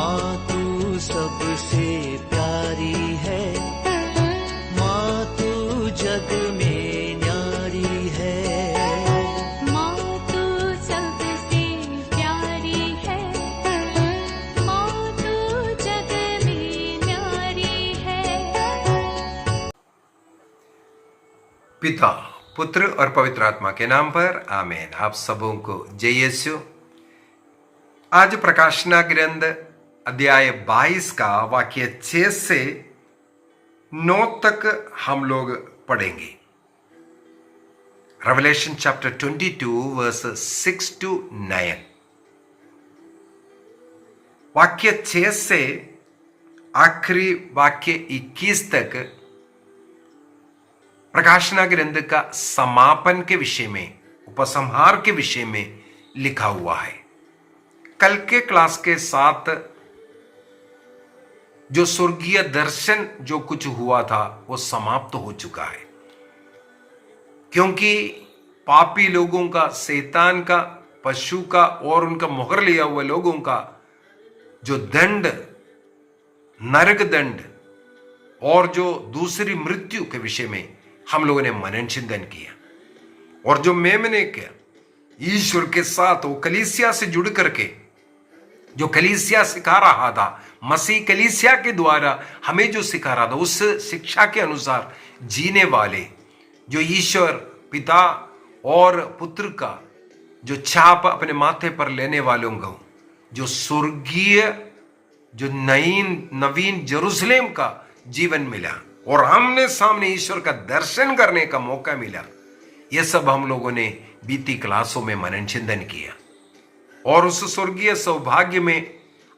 माँ तू सबसे प्यारी है, माँ तू जग में न्यारी है। माँ तू सबसे प्यारी है, माँ तू जग में न्यारी है। पिता, पुत्र और पवित्र आत्मा के नाम पर आमीन। आप सबों को जय यीशु। आज प्रकाशना ग्रंथ अध्याय 22 का वाक्य 6 से 9 तक हम लोग पढ़ेंगे। Revelation chapter 22 verse 6 to 9। वाक्य 6 से आखिरी वाक्य 21 तक प्रकाशना ग्रंथ का समापन के विषय में, उपसंहार के विषय में लिखा हुआ है। कल के क्लास के साथ जो स्वर्गीय दर्शन जो कुछ हुआ था वो समाप्त हो चुका है, क्योंकि पापी लोगों का, शैतान का, पशु का और उनका मोहर लिया हुआ लोगों का जो दंड, नरक दंड और जो दूसरी मृत्यु के विषय में हम लोगों ने मनन चिंतन किया। और जो मैंने किया ईश्वर के साथ वो कलीसिया से जुड़ करके जो कलीसिया सिखा रहा था, मसीह कलीसिया के द्वारा हमें जो सिखा रहा था, उस शिक्षा के अनुसार जीने वाले, जो ईश्वर पिता और पुत्र का जो छाप अपने माथे पर लेने वालों को जो स्वर्गीय, जो नवीन जेरूसलेम का जीवन मिला और हमने सामने ईश्वर का दर्शन करने का मौका मिला, यह सब हम लोगों ने बीती क्लासों में मनन चिंतन किया। और उस स्वर्गीय सौभाग्य में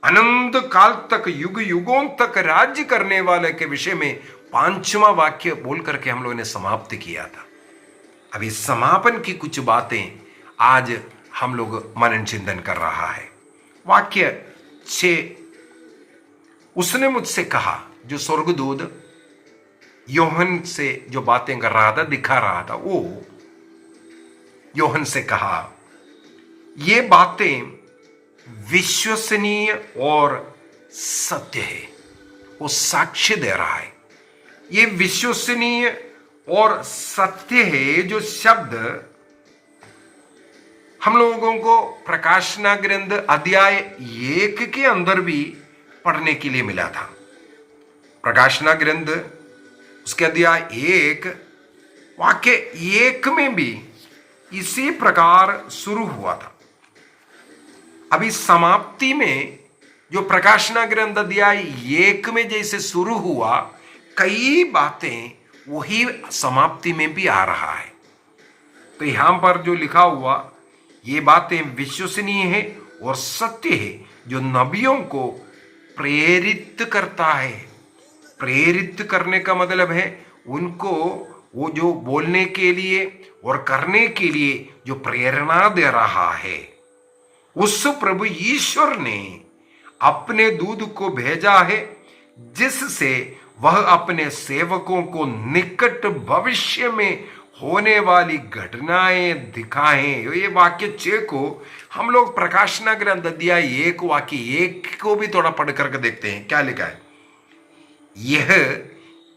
अनंत काल तक, युग युगों तक राज्य करने वाले के विषय में 5वां वाक्य बोल करके हम लोगों ने समाप्त किया था। अभी समापन की कुछ बातें आज हम लोग मनन चिंतन कर रहा है। वाक्य 6, उसने मुझसे कहा, जो स्वर्गदूत योहन से जो बातें कर रहा था, दिखा रहा था, वो योहन से कहा, ये बातें विश्वसनीय और सत्य है। वो साक्ष्य दे रहा है, ये विश्वसनीय और सत्य है। जो शब्द हम लोगों को प्रकाशना ग्रंथ अध्याय 1 के अंदर भी पढ़ने के लिए मिला था। प्रकाशना ग्रंथ उसके अध्याय 1 वाक्य 1 में भी इसी प्रकार शुरू हुआ था। अभी समाप्ति में जो प्रकाशना ग्रंथ अध्याय 1 में जैसे शुरू हुआ, कई बातें वही समाप्ति में भी आ रहा है। तो यहां पर जो लिखा हुआ, ये बातें विश्वसनीय है और सत्य है, जो नबियों को प्रेरित करता है। प्रेरित करने का मतलब है उनको वो जो बोलने के लिए और करने के लिए जो प्रेरणा दे रहा है। उस प्रभु ईश्वर ने अपने दूत को भेजा है, जिससे वह अपने सेवकों को निकट भविष्य में होने वाली घटनाएं दिखाएं। ये वाक्य 6 को हम लोग प्रकाशना ग्रंथ अध्याय 1 वाक्य 1 को भी थोड़ा पढ़ करके देखते हैं, क्या लिखा है। यह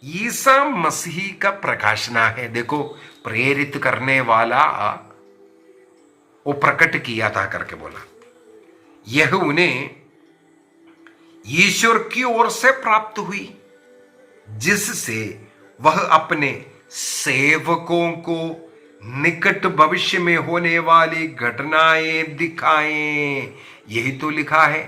ईसा मसीह का प्रकाशना है। देखो, प्रेरित करने वाला वो प्रकट किया था करके बोला। यह उन्हें ईश्वर की ओर से प्राप्त हुई, जिससे वह अपने सेवकों को निकट भविष्य में होने वाली घटनाएं दिखाएं। यही तो लिखा है,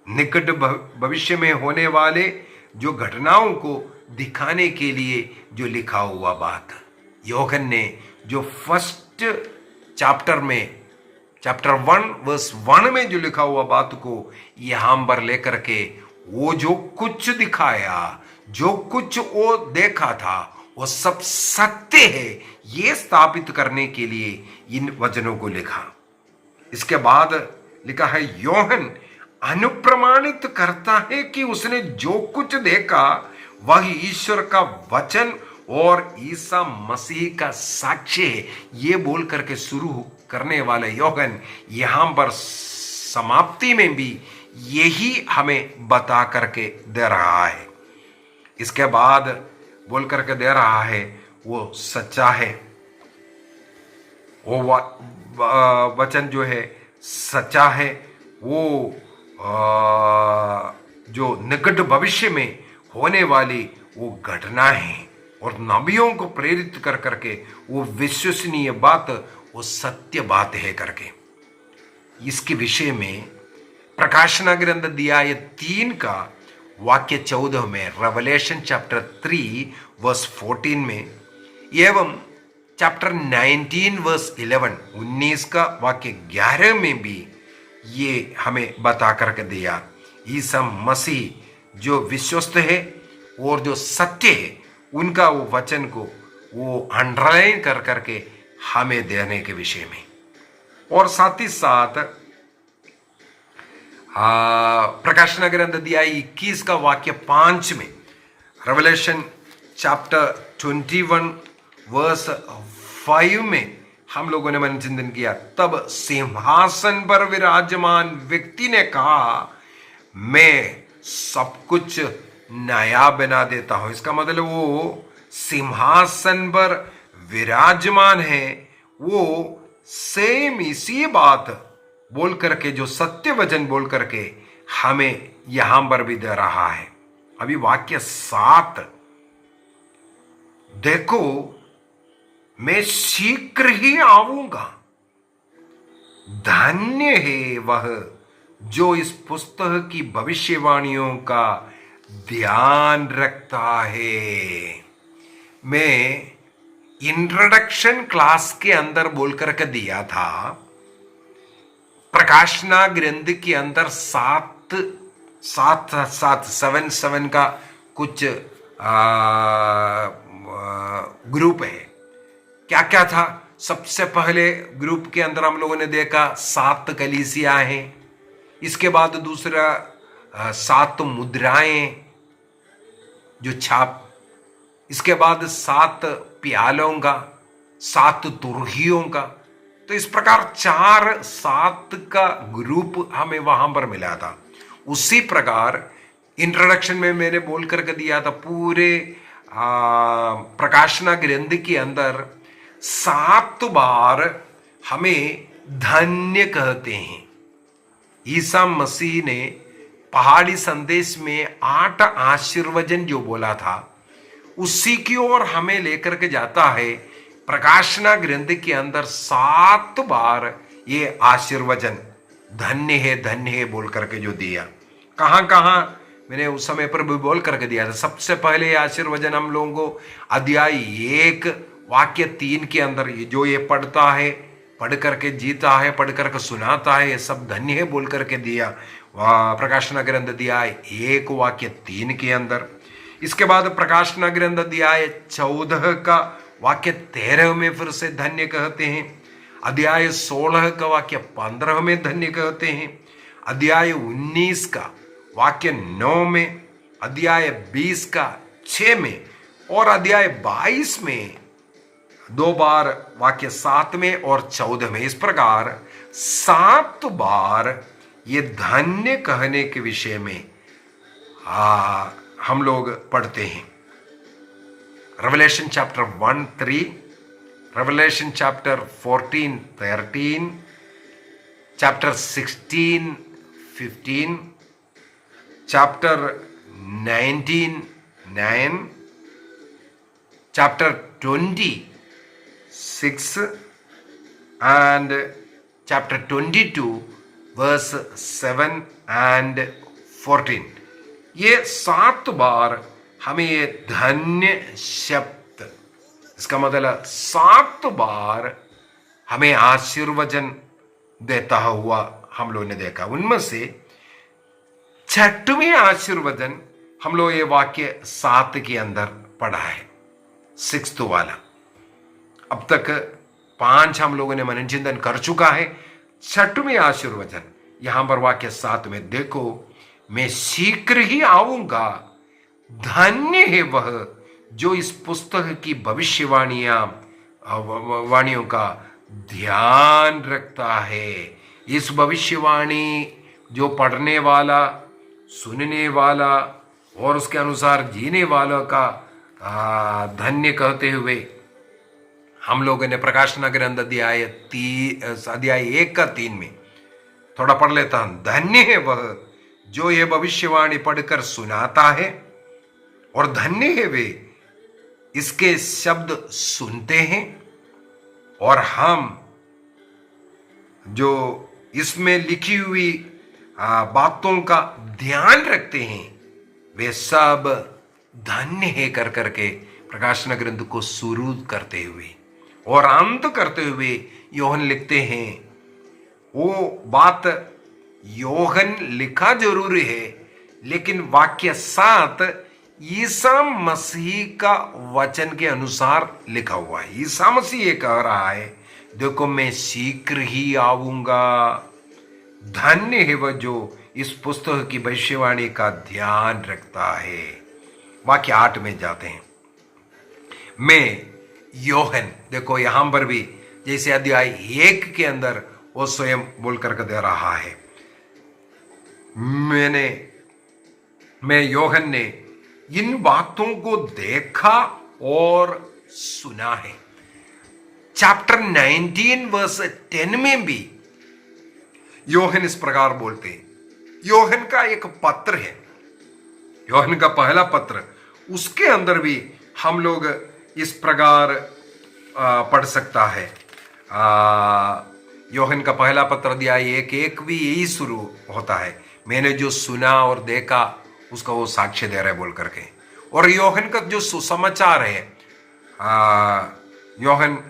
निकट भविष्य में होने वाले जो घटनाओं को दिखाने के लिए जो लिखा हुआ बात। यूहन्ना ने जो फर्स्ट चैप्टर 1 वर्स 1 में जो लिखा हुआ बात को यहां पर लेकर के वो जो कुछ दिखाया, जो कुछ वो देखा था, वो सब सत्य है, ये स्थापित करने के लिए इन वचनों को लिखा। इसके बाद लिखा है, यूहन्ना अनुप्रमाणित करता है कि उसने जो कुछ देखा वह ईश्वर का वचन और ईसा मसीह का साक्ष्य है। ये बोल करके शुरू करने वाला यूहन्ना यहां पर समाप्ति में भी यही हमें बता करके दे रहा है। इसके बाद बोल करके दे रहा है वो सच्चा है, वो वचन जो है सच्चा है, वो जो निकट भविष्य में होने वाली वो घटना है, और नबियों को प्रेरित कर करके वो विश्वसनीय बात, वो सत्य बात है करके। इसके विषय में प्रकाशना ग्रंथ अध्याय 3 का वाक्य 14 में, रेवलेशन चैप्टर 3 वर्स 14 में, एवं चैप्टर 19 वर्स 19 का वाक्य 11 में भी ये हमें बता करके दिया। ईसा मसीह जो विश्वस्त है और जो सत्य है, उनका वो वचन को वो अंडरलाइन कर करके हमें देने के विषय में। और साथ ही साथ प्रकाशना ग्रंथ अध्याय 21 का वाक्य 5 में, रेवलेशन चैप्टर 21 वर्स 5 में हम लोगों ने मन चिंतन किया। तब सिंहासन पर विराजमान व्यक्ति ने कहा, मैं सब कुछ नया बना देता हूं। इसका मतलब वो सिंहासन पर विराजमान है, वो सेम इसी बात बोल करके, जो सत्य वचन बोल करके हमें यहां पर भी दे रहा है। अभी वाक्य 7 देखो, मैं शीघ्र ही आऊंगा, धन्य है वह जो इस पुस्तक की भविष्यवाणियों का ध्यान रखता है। मैं इंट्रोडक्शन क्लास के अंदर बोल करके दिया था, प्रकाशना ग्रंथ के अंदर 7 का कुछ ग्रुप है। क्या क्या था? सबसे पहले ग्रुप के अंदर हम लोगों ने देखा 7 कलीसिया हैं। इसके बाद दूसरा 7 मुद्राएं जो छाप, इसके बाद 7 प्यालों का, 7 तुरहियों का। तो इस प्रकार 7 का ग्रुप हमें वहां पर मिला था। उसी प्रकार इंट्रोडक्शन में मैंने बोल करके दिया था, पूरे प्रकाशना ग्रंथ के अंदर 7 बार हमें धन्य कहते हैं। ईसा मसीह ने पहाड़ी संदेश में 8 आशीर्वचन जो बोला था, उसी की ओर हमें लेकर के जाता है। प्रकाशना ग्रंथ के अंदर 7 बार ये आशीर्वचन धन्य है बोल करके जो दिया। कहां कहां मैंने उस समय पर भी बोल करके दिया था। सबसे पहले आशीर्वचन हम लोगों को अध्याय 1 वाक्य 3 के अंदर, जो ये पढ़ता है, पढ़ करके जीता है, पढ़ करके सुनाता है, ये सब धन्य है बोल करके दिया। प्रकाशना ग्रंथ अध्याय 1 वाक्य 3 के अंदर। इसके बाद प्रकाशना ग्रंथ अध्याय 14 का वाक्य 13 में फिर से धन्य कहते हैं। अध्याय 16 का वाक्य 15 में धन्य कहते हैं। अध्याय 19 का वाक्य 9 में, अध्याय 20 का 6 में, और अध्याय 22 में 2 बार वाक्य 7 में और 14 में। इस प्रकार 7 बार ये धन्य कहने के विषय में हम लोग पढ़ते हैं। Revelation chapter 1-3, revelation chapter 14-13, chapter 16-15, chapter 19-9, chapter 26 and chapter 22 verse 7 and 14। ये 7 बार हमें ये धन्य शब्द, इसका मतलब 7 बार हमें आशीर्वचन देता हुआ हम लोग ने देखा। उनमें से 6वें आशीर्वचन हम लोग ये वाक्य 7 के अंदर पढ़ा है, 6th वाला। अब तक 5 हम लोगों ने मनन चिंतन कर चुका है। 6वें आशीर्वचन यहां पर वाक्य 7 में देखो, मैं शीघ्र ही आऊंगा, धन्य है वह जो इस पुस्तक की वाणियों का ध्यान रखता है। इस भविष्यवाणी जो पढ़ने वाला, सुनने वाला और उसके अनुसार जीने वालों का धन्य कहते हुए हम लोगों ने प्रकाशन ग्रंथ अध्याय 1:3 में थोड़ा पढ़ लेता हूं। धन्य है वह जो ये भविष्यवाणी पढ़कर सुनाता है और धन्य है वे इसके शब्द सुनते हैं और हम जो इसमें लिखी हुई बातों का ध्यान रखते हैं वे सब धन्य है कर करके प्रकाशन ग्रंथ को शुरू करते हुए और अंत करते हुए योहन लिखते हैं। वो बात योहन लिखा जरूर है लेकिन वाक्य साथ ईसा मसीह का वचन के अनुसार लिखा हुआ है। ईसा मसीह ये कह रहा है, देखो मैं शीघ्र ही आऊंगा, धन्य है वह जो इस पुस्तक की भविष्यवाणी का ध्यान रखता है। वाक्य 8 में जाते हैं। मैं योहन, देखो यहां पर भी जैसे अध्याय 1 के अंदर वो स्वयं बोल करके दे रहा है, मैं योहन ने इन बातों को देखा और सुना है। चैप्टर 19 वर्स 10 में भी योहन इस प्रकार बोलते हैं। योहन का एक पत्र है, योहन का पहला पत्र, उसके अंदर भी हम लोग इस प्रकार पढ़ सकता है। योहन का पहला पत्र अध्याय 1:1 भी यही शुरू होता है, मैंने जो सुना और देखा उसका वो साक्ष्य दे रहा है बोल करके। और योहन का जो सुसमाचार है, योहन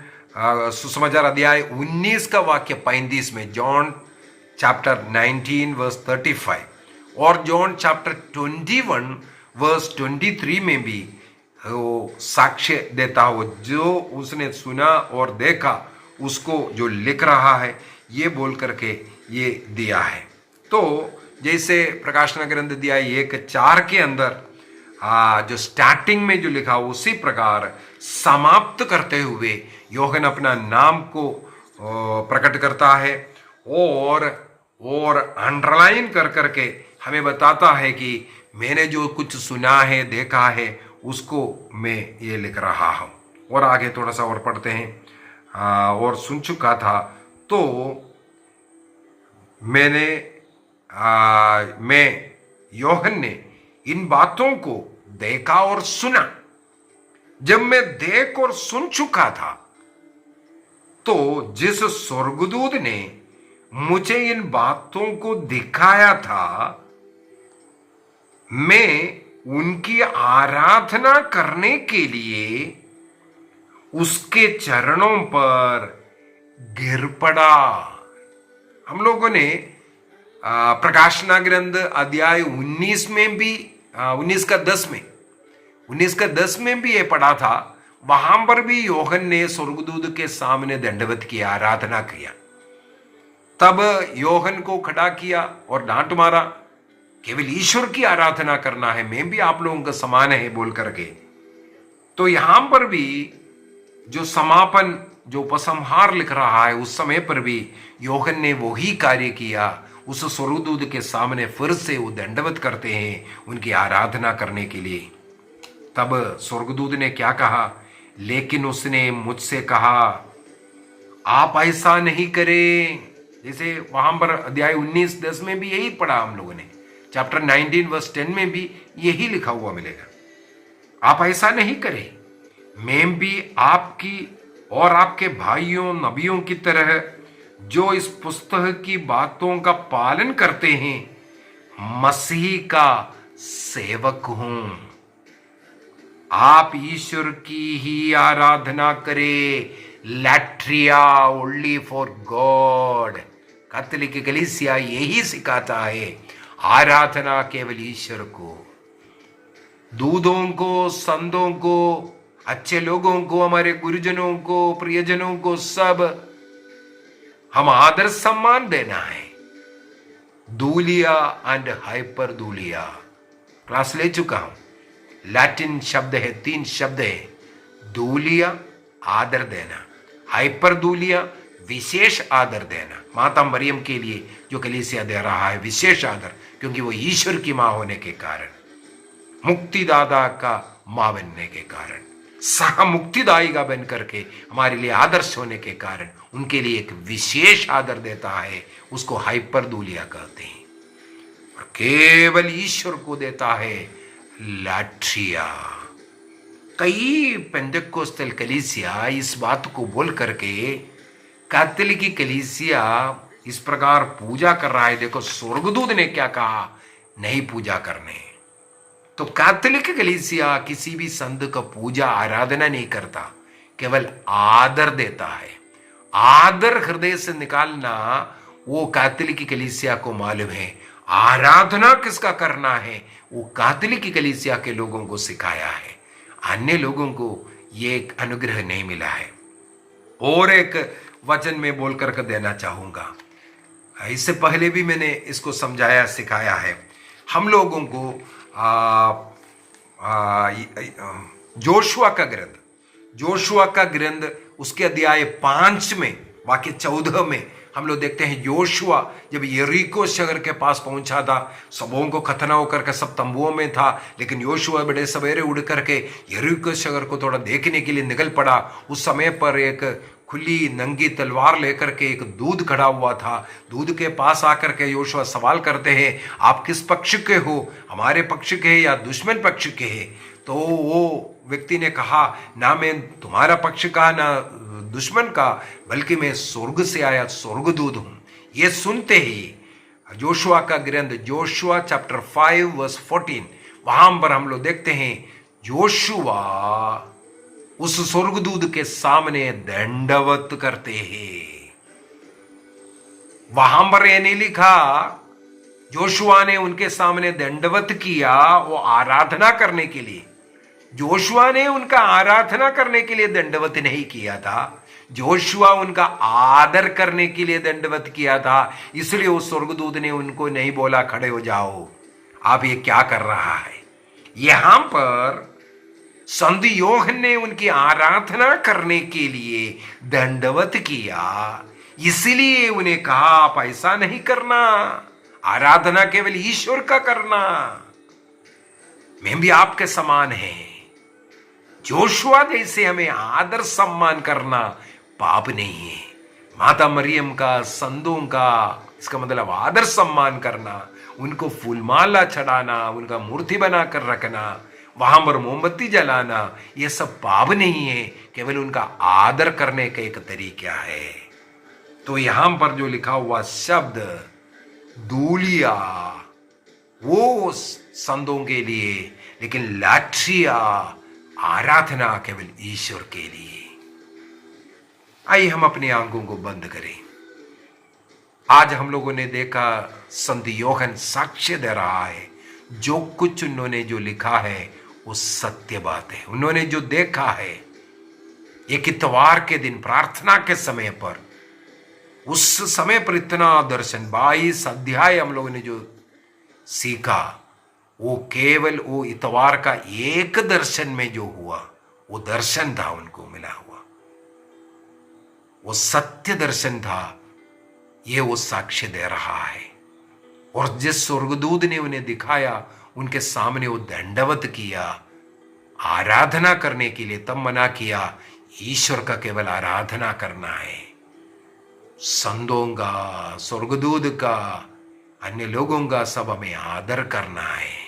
सुसमाचार अध्याय 19 का वाक्य 35 में, जॉन चैप्टर 19 वर्स 35 और जॉन चैप्टर 21 वर्स 23 में भी वो साक्ष्य देता हो, जो उसने सुना और देखा उसको जो लिख रहा है ये बोल करके ये दिया है। तो जैसे प्रकाशन ग्रंथ अध्याय 1:4 के अंदर जो स्टार्टिंग में जो लिखा उसी प्रकार समाप्त करते हुए योहन अपना नाम को प्रकट करता है और अंडरलाइन कर करके हमें बताता है कि मैंने जो कुछ सुना है देखा है उसको मैं ये लिख रहा हूं। और आगे थोड़ा सा और पढ़ते हैं। और सुन चुका था तो मैं योहन ने इन बातों को देखा और सुना। जब मैं देख और सुन चुका था तो जिस स्वर्गदूत ने मुझे इन बातों को दिखाया था मैं उनकी आराधना करने के लिए उसके चरणों पर गिर पड़ा। हम लोगों ने प्रकाशना ग्रंथ अध्याय 19 में भी 19:10 में भी ये पढ़ा था। वहां पर भी योहन ने स्वर्गदूत के सामने दंडवत किया, आराधना किया। तब योहन को खड़ा किया और डांट मारा, केवल ईश्वर की आराधना करना है, मैं भी आप लोगों का समान है बोल करके। तो यहां पर भी जो समापन जो उपसंहार लिख रहा है उस समय पर भी योहन ने वही कार्य किया। उस स्वर्गदूत के सामने फिर से वो दंडवत करते हैं उनकी आराधना करने के लिए। तब स्वर्गदूत ने क्या कहा, लेकिन उसने मुझसे कहा आप ऐसा नहीं करें। जैसे वहां पर अध्याय 19:10 में भी यही पढ़ा हम लोगों ने, चैप्टर 19 वर्स 10 में भी यही लिखा हुआ मिलेगा, आप ऐसा नहीं करें। मैं भी आपकी और आपके भाइयों नबियों की तरह जो इस पुस्तक की बातों का पालन करते हैं मसीह का सेवक हूं। आप ईश्वर की ही आराधना करें, लैट्रिया ओनली फॉर गॉड। कैथोलिक कलीसिया यही सिखाता है, आराधना केवल ईश्वर को। दूतों को, संतों को, अच्छे लोगों को, हमारे गुरुजनों को, प्रियजनों को सब हम आदर सम्मान देना है। Duliya and hyper Duliya class ले चुका हूं। लैटिन शब्द है, 3 शब्द है। दूलिया आदर देना, हाइपर दूलिया विशेष आदर देना। माता मरियम के लिए जो कलीसिया दे रहा है विशेष आदर, क्योंकि वो ईश्वर की मां होने के कारण, मुक्तिदाता का मां बनने के कारण, सह मुक्तिदायिका बन करके हमारे लिए आदर्श होने के कारण उनके लिए एक विशेष आदर देता है। उसको हाइपरदूलिया कहते हैं। और केवल ईश्वर को देता है लाट्रिया। कई पेंटेकोस्टल कलीसिया इस बात को बोल करके कैथोलिक कलीसिया इस प्रकार पूजा कर रहा है। देखो स्वर्गदूत ने क्या कहा, नहीं पूजा करने। तो कैथोलिक कलीसिया किसी भी संत का पूजा आराधना नहीं करता, केवल आदर देता है। आदर हृदय से निकालना वो कैथोलिक कलीसिया को मालूम है। आराधना किसका करना है वो कैथोलिक कलीसिया के लोगों को सिखाया है। अन्य लोगों को ये एक अनुग्रह नहीं मिला है। और एक वचन में बोल कर देना चाहूंगा, इससे पहले भी मैंने इसको समझाया सिखाया है। हम लोगों को जोशुआ का ग्रंथ उसके अध्याय 5 में वाक्य 14 में हम लोग देखते हैं योशुआ जब यरीको शहर के पास पहुंचा था, सबों को खतना होकर के सब तंबुओं में था, लेकिन योशुआ बड़े सवेरे उड़ करके यरीको शहर को थोड़ा देखने के लिए निकल पड़ा। उस समय पर एक खुली नंगी तलवार लेकर के एक दूध खड़ा हुआ था। दूध के पास आकर के योशुआ सवाल करते हैं, आप किस पक्ष के हो, हमारे पक्ष के या दुश्मन पक्ष के हैं? तो वो व्यक्ति ने कहा, ना मैं तुम्हारा पक्ष का ना दुश्मन का, बल्कि मैं स्वर्ग से आया स्वर्गदूत हूं। ये सुनते ही जोशुआ का ग्रंथ जोशुआ चैप्टर 5 वर्स 14 वहां पर हम लोग देखते हैं जोशुआ उस स्वर्गदूत के सामने दंडवत करते हैं। वहां पर यह नहीं लिखा जोशुआ ने उनके सामने दंडवत किया वो आराधना करने के लिए। जोशुआ ने उनका आराधना करने के लिए दंडवत नहीं किया था, जोशुआ उनका आदर करने के लिए दंडवत किया था। इसलिए उस स्वर्गदूत ने उनको नहीं बोला खड़े हो जाओ, आप ये क्या कर रहा है। यहां पर संत योहन ने उनकी आराधना करने के लिए दंडवत किया, इसलिए उन्हें कहा आप ऐसा नहीं करना, आराधना केवल ईश्वर का करना। मैं भी आपके समान है। जोशुआ जैसे हमें आदर सम्मान करना पाप नहीं है। माता मरियम का, संतों का, इसका मतलब आदर सम्मान करना, उनको फूलमाला चढ़ाना, उनका मूर्ति बनाकर रखना, वहां पर मोमबत्ती जलाना, यह सब पाप नहीं है, केवल उनका आदर करने का एक तरीका है। तो यहां पर जो लिखा हुआ शब्द दूलिया वो संतों के लिए, लेकिन लाट्रिया आराधना केवल ईश्वर के लिए। आइए हम अपनी आंखों को बंद करें। आज हम लोगों ने देखा संत योहन साक्ष्य दे रहा है, जो कुछ उन्होंने जो लिखा है वो सत्य बात है। उन्होंने जो देखा है एक इतवार के दिन प्रार्थना के समय पर, उस समय पर इतना दर्शन, 22 अध्याय हम लोगों ने जो सीखा वो केवल वो इतवार का एक दर्शन में जो हुआ वो दर्शन था, उनको मिला हुआ वो सत्य दर्शन था। ये वो साक्ष्य दे रहा है। और जिस स्वर्गदूत ने उन्हें दिखाया उनके सामने वो दंडवत किया आराधना करने के लिए, तब मना किया ईश्वर का केवल आराधना करना है, संतों का, स्वर्गदूत का, अन्य लोगों का सब हमें आदर करना है,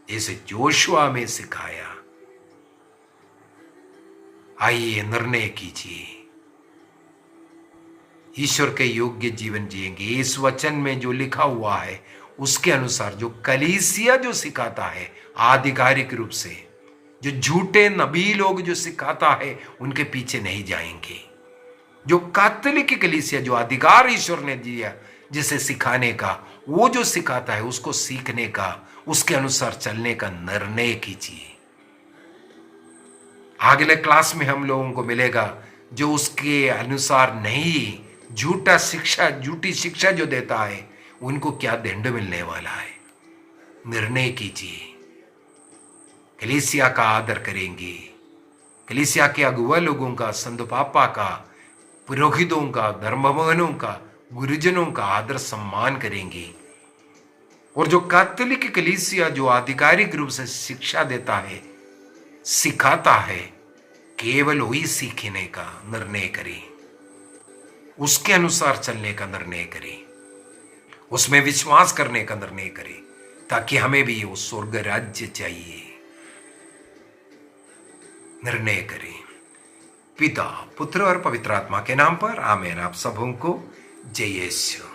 जैसे जोशुआ में सिखाया। आइए निर्णय कीजिए, ईश्वर के योग्य जीवन जिएंगे। इस वचन में जो लिखा हुआ है उसके अनुसार जो कलीसिया जो सिखाता है आधिकारिक रूप से, जो झूठे नबी लोग जो सिखाता है उनके पीछे नहीं जाएंगे। जो कैथोलिक कलीसिया जो अधिकार ईश्वर ने दिया जिसे सिखाने का, वो जो सिखाता है उसको सीखने का, उसके अनुसार चलने का निर्णय कीजिए। अगले क्लास में हम लोगों को मिलेगा जो उसके अनुसार नहीं, झूठी शिक्षा जो देता है उनको क्या दंड मिलने वाला है। निर्णय कीजिए। कलीसिया का आदर करेंगे, कलीसिया के अगुआ लोगों का, संत पापा का, पुरोहितों का, धर्मभवनों का, गुरुजनों का आदर सम्मान करेंगे। और जो कैथोलिक कलीसिया जो आधिकारिक रूप से शिक्षा देता है, सिखाता है, केवल वही सीखने का निर्णय करें, उसके अनुसार चलने का निर्णय करें, उसमें विश्वास करने का निर्णय करें, ताकि हमें भी वो स्वर्ग राज्य चाहिए। निर्णय करें। पिता, पुत्र और पवित्र आत्मा के नाम पर आमीन। आप सबों को जय यीशु।